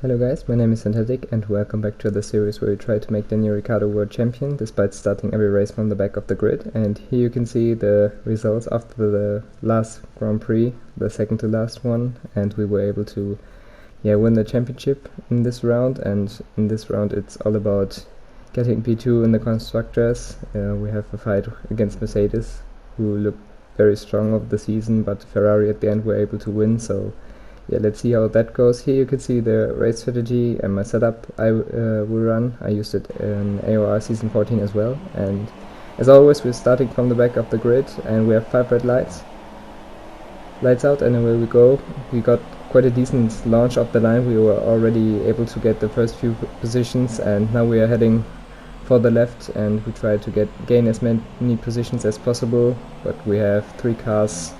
Hello guys, my name is Synthetic and welcome back to the series where we try to make the new Ricciardo World Champion despite starting every race from the back of the grid. And here you can see the results after the last Grand Prix, the second to last one, and we were able to win the championship in this round. And in this round it's all about getting P2 in the Constructors. We have a fight against Mercedes, who looked very strong of the season, but Ferrari at the end were able to win, so yeah, let's see how that goes. Here you can see the race strategy and my setup I will run. I used it in AOR Season 14 as well, and as always we're starting from the back of the grid and we have 5 red lights. Lights out, and away we go. We got quite a decent launch off the line. We were already able to get the first few positions, and now we are heading for the left and we try to gain as many positions as possible, but we have 3 cars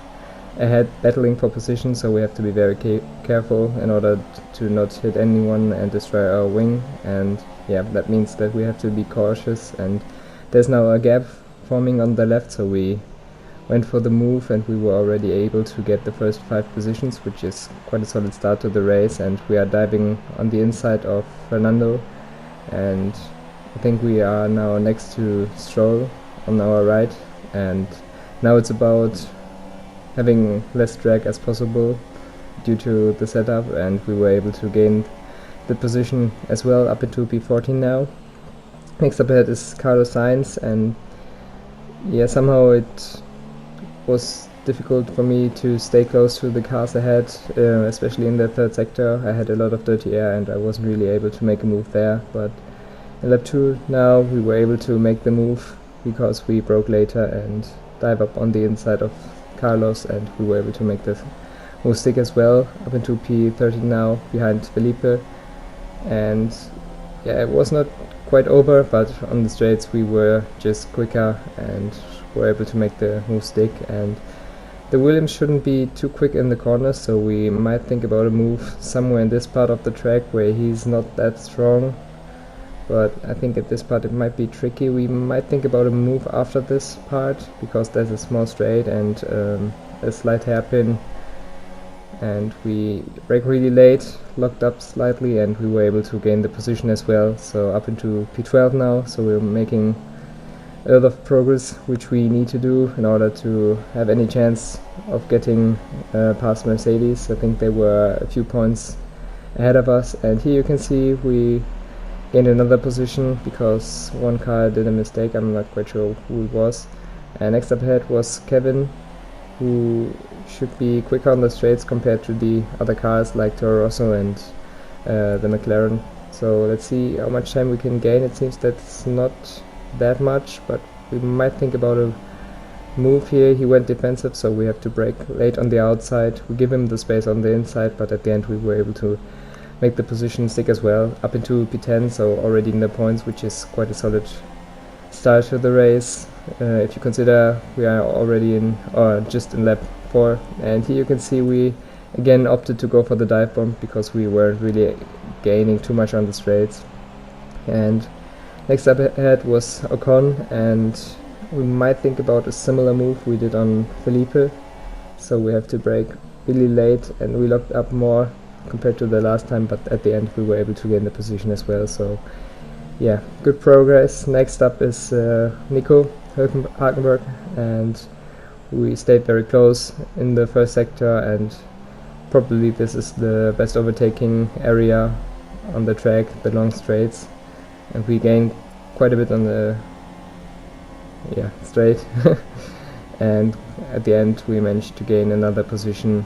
ahead battling for position, so we have to be very careful in order to not hit anyone and destroy our wing. And yeah, that means that we have to be cautious, and there's now a gap forming on the left, so we went for the move and we were already able to get the first 5 positions, which is quite a solid start to the race. And we are diving on the inside of Fernando, and I think we are now next to Stroll on our right, and now it's about having less drag as possible due to the setup, and we were able to gain the position as well up into P14 now. Next up ahead is Carlos Sainz, and yeah, somehow it was difficult for me to stay close to the cars ahead, especially in the third sector. I had a lot of dirty air and I wasn't really able to make a move there, but in lap 2 now we were able to make the move because we broke later and dive up on the inside of Carlos, and we were able to make the move stick as well up into P13 now behind Felipe. And yeah, it was not quite over, but on the straights we were just quicker and were able to make the move stick. And the Williams shouldn't be too quick in the corners, so we might think about a move somewhere in this part of the track where he's not that strong. But I think at this part it might be tricky. We might think about a move after this part, because there's a small straight and a slight hairpin, and we brake really late, locked up slightly, and we were able to gain the position as well. So up into P12 now, so we're making a lot of progress, which we need to do in order to have any chance of getting past Mercedes. I think they were a few points ahead of us, and here you can see we gained another position because one car did a mistake. I'm not quite sure who it was. And next up ahead was Kevin, who should be quicker on the straights compared to the other cars like Toro Rosso and the McLaren. So let's see how much time we can gain. It seems that's not that much, but we might think about a move here. He went defensive, so we have to brake late on the outside. We give him the space on the inside, but at the end we were able to make the position stick as well up into P10, so already in the points, which is quite a solid start to the race if you consider we are already in just in lap 4. And here you can see we again opted to go for the dive bomb because we weren't really gaining too much on the straights. And next up ahead was Ocon, and we might think about a similar move we did on Felipe, so we have to brake really late and we locked up more compared to the last time, but at the end we were able to gain the position as well. So yeah, good progress. Next up is Nico Hülkenberg, and we stayed very close in the first sector, and probably this is the best overtaking area on the track, the long straights, and we gained quite a bit on the straight and at the end we managed to gain another position.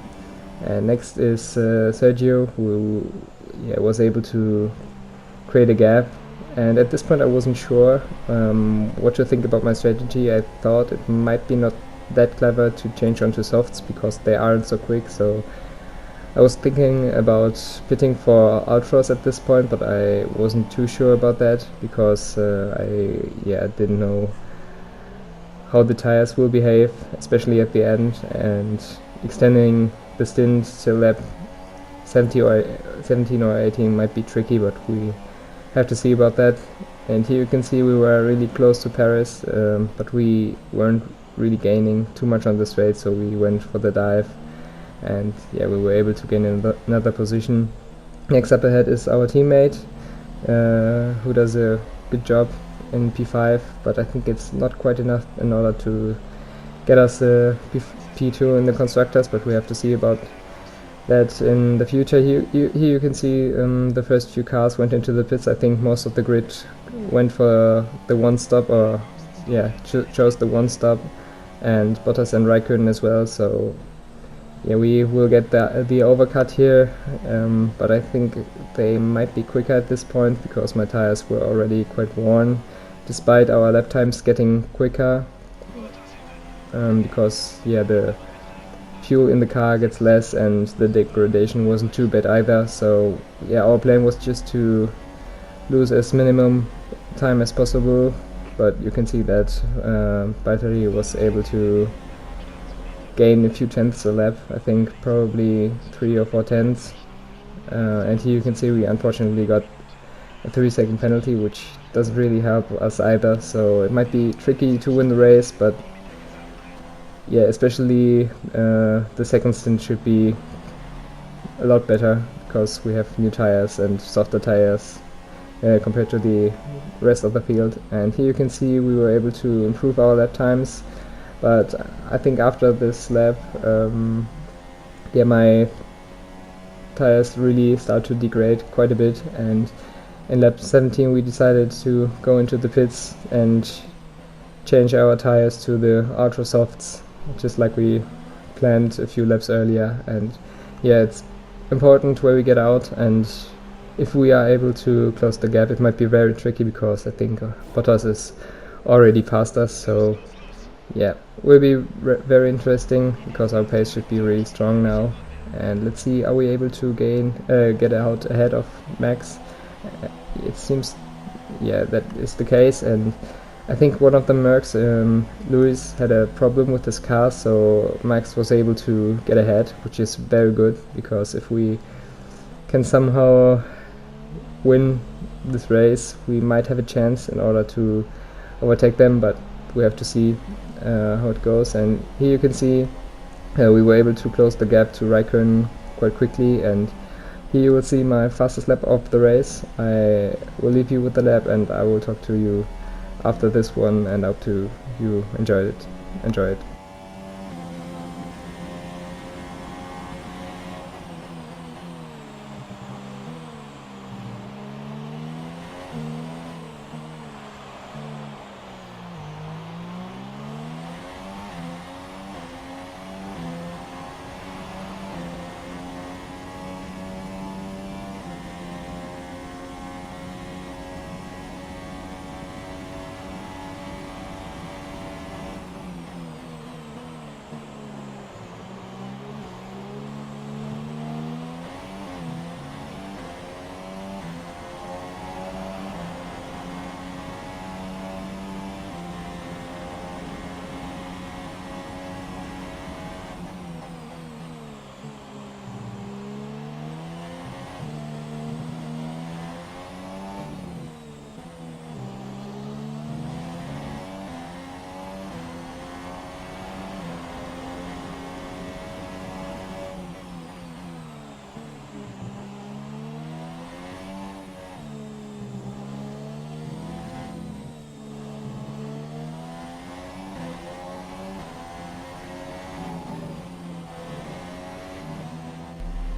And next is Sergio, who was able to create a gap, and at this point I wasn't sure what to think about my strategy. I thought it might be not that clever to change onto softs because they aren't so quick, so I was thinking about pitting for ultras at this point, but I wasn't too sure about that because I didn't know how the tires will behave, especially at the end, and extending the stint till lap 17 or 18 might be tricky, but we have to see about that. And here you can see we were really close to Paris, but we weren't really gaining too much on the straight, so we went for the dive, and yeah, we were able to gain another position. Next up ahead is our teammate, who does a good job in P5, but I think it's not quite enough in order to get us P2 in the constructors, but we have to see about that in the future. Here you can see the first few cars went into the pits. I think most of the grid went for the one stop, or yeah, chose the one stop, and Bottas and Raikkonen as well. So yeah, we will get the overcut here, but I think they might be quicker at this point because my tires were already quite worn, despite our lap times getting quicker, because yeah, the fuel in the car gets less and the degradation wasn't too bad either. So yeah, our plan was just to lose as minimum time as possible, but you can see that Valtteri was able to gain a few tenths a lap, I think probably 3 or 4 tenths, and here you can see we unfortunately got a 3-second penalty, which doesn't really help us either, so it might be tricky to win the race, but yeah, especially the second stint should be a lot better because we have new tires and softer tires compared to the rest of the field. And here you can see we were able to improve our lap times, but I think after this lap, yeah, my tires really start to degrade quite a bit, and in lap 17 we decided to go into the pits and change our tires to the ultra softs, just like we planned a few laps earlier. And yeah, it's important where we get out, and if we are able to close the gap, it might be very tricky because I think Bottas is already past us. So yeah, will be very interesting because our pace should be really strong now, and let's see, are we able to get out ahead of Max? It seems, yeah, that is the case, and I think one of the Mercs, Lewis, had a problem with his car, so Max was able to get ahead, which is very good, because if we can somehow win this race, we might have a chance in order to overtake them, but we have to see how it goes. And here you can see we were able to close the gap to Raikkonen quite quickly, and here you will see my fastest lap of the race. I will leave you with the lap, and I will talk to you after this one, and hope to you enjoy it.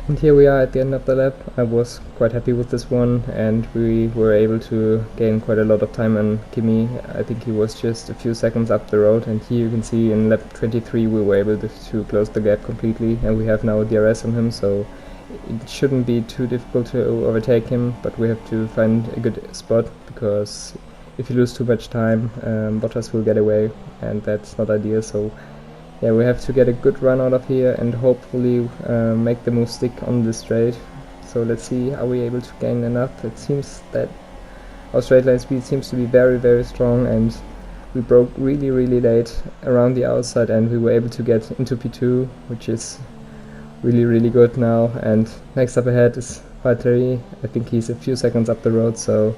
And here we are at the end of the lap. I was quite happy with this one, and we were able to gain quite a lot of time on Kimi. I think he was just a few seconds up the road, and here you can see in lap 23 we were able to close the gap completely, and we have now DRS on him, so it shouldn't be too difficult to overtake him, but we have to find a good spot, because if you lose too much time, Bottas will get away, and that's not ideal. So yeah, we have to get a good run out of here and hopefully make the move stick on the straight. So let's see, are we able to gain enough? It seems that our straight line speed seems to be very, very strong, and we broke really, really late around the outside, and we were able to get into P2, which is really, really good now. And next up ahead is Valtteri. I think he's a few seconds up the road, so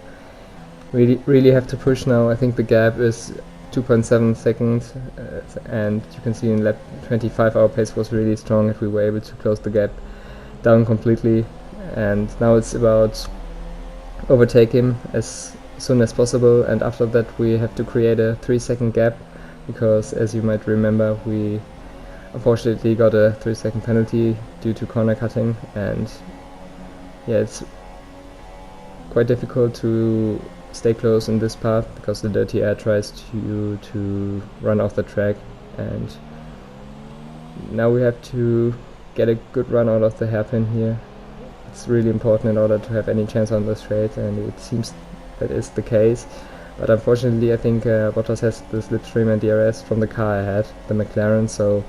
we really have to push now. I think the gap is 2.7 seconds, and you can see in lap 25 our pace was really strong, and we were able to close the gap down completely. and now it's about overtake him as soon as possible, and after that we have to create a 3-second gap, because as you might remember, we unfortunately got a 3-second penalty due to corner cutting, and yeah, it's quite difficult to stay close in this path because the dirty air tries to run off the track, and now we have to get a good run out of the hairpin here. It's really important in order to have any chance on the straight, and it seems that is the case. But unfortunately, I think Bottas has the slipstream and DRS from the car ahead, the McLaren, so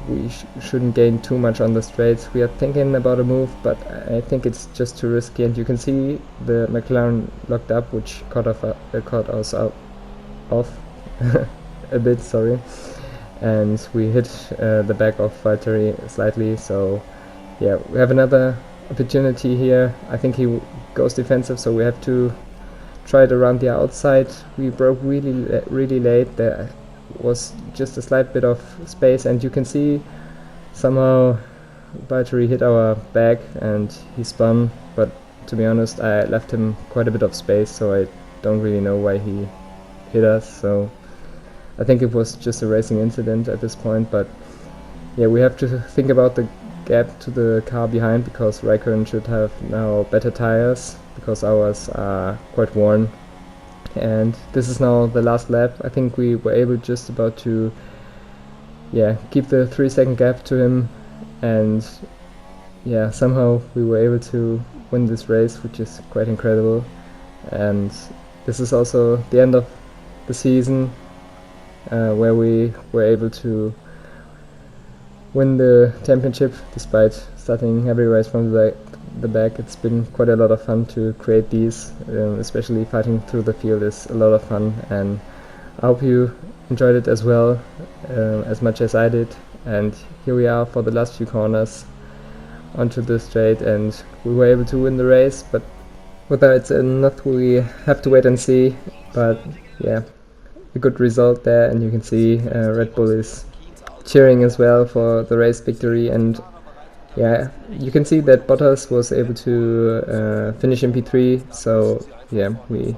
we shouldn't gain too much on the straights. We are thinking about a move, but I think it's just too risky, and you can see the McLaren locked up, which caught us off a bit, sorry. And we hit the back of Valtteri slightly, so yeah, we have another opportunity here. I think he goes defensive, so we have to try it around the outside. We broke really late. There was just a slight bit of space, and you can see somehow Valtteri hit our back and he spun, but to be honest, I left him quite a bit of space, so I don't really know why he hit us. So I think it was just a racing incident at this point, but yeah, we have to think about the gap to the car behind, because Raikkonen should have now better tires because ours are quite worn. And this is now the last lap. I think we were able just about to keep the 3-second gap to him, and yeah, somehow we were able to win this race, which is quite incredible. And this is also the end of the season, where we were able to win the championship despite starting every race from the back. It's been quite a lot of fun to create these, especially fighting through the field is a lot of fun, and I hope you enjoyed it as well, as much as I did. And here we are for the last few corners onto the straight, and we were able to win the race, but whether it's enough we have to wait and see. But yeah, a good result there, and you can see Red Bull is cheering as well for the race victory. And yeah, you can see that Bottas was able to finish in P3, so yeah, we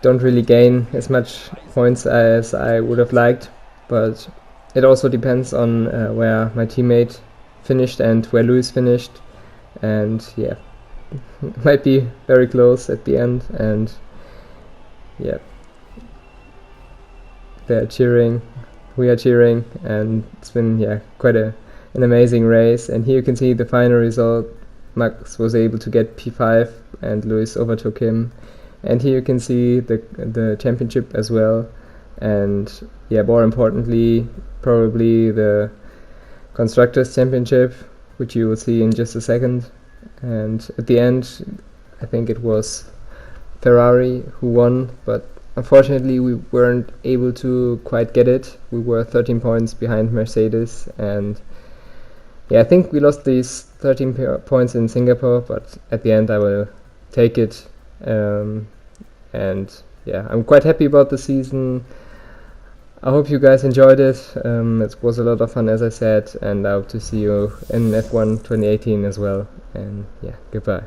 don't really gain as much points as I would have liked, but it also depends on where my teammate finished and where Lewis finished, and yeah, might be very close at the end. And yeah, they're cheering, we are cheering, and it's been quite an amazing race. And here you can see the final result. Max was able to get P5 and Lewis overtook him, and here you can see the championship as well, and yeah, more importantly probably the Constructors' Championship, which you will see in just a second. And at the end I think it was Ferrari who won, but unfortunately we weren't able to quite get it. We were 13 points behind Mercedes, and yeah, I think we lost these 13 points in Singapore, but at the end I will take it. And yeah, I'm quite happy about the season. I hope you guys enjoyed it. It was a lot of fun, as I said, and I hope to see you in F1 2018 as well. And yeah, goodbye.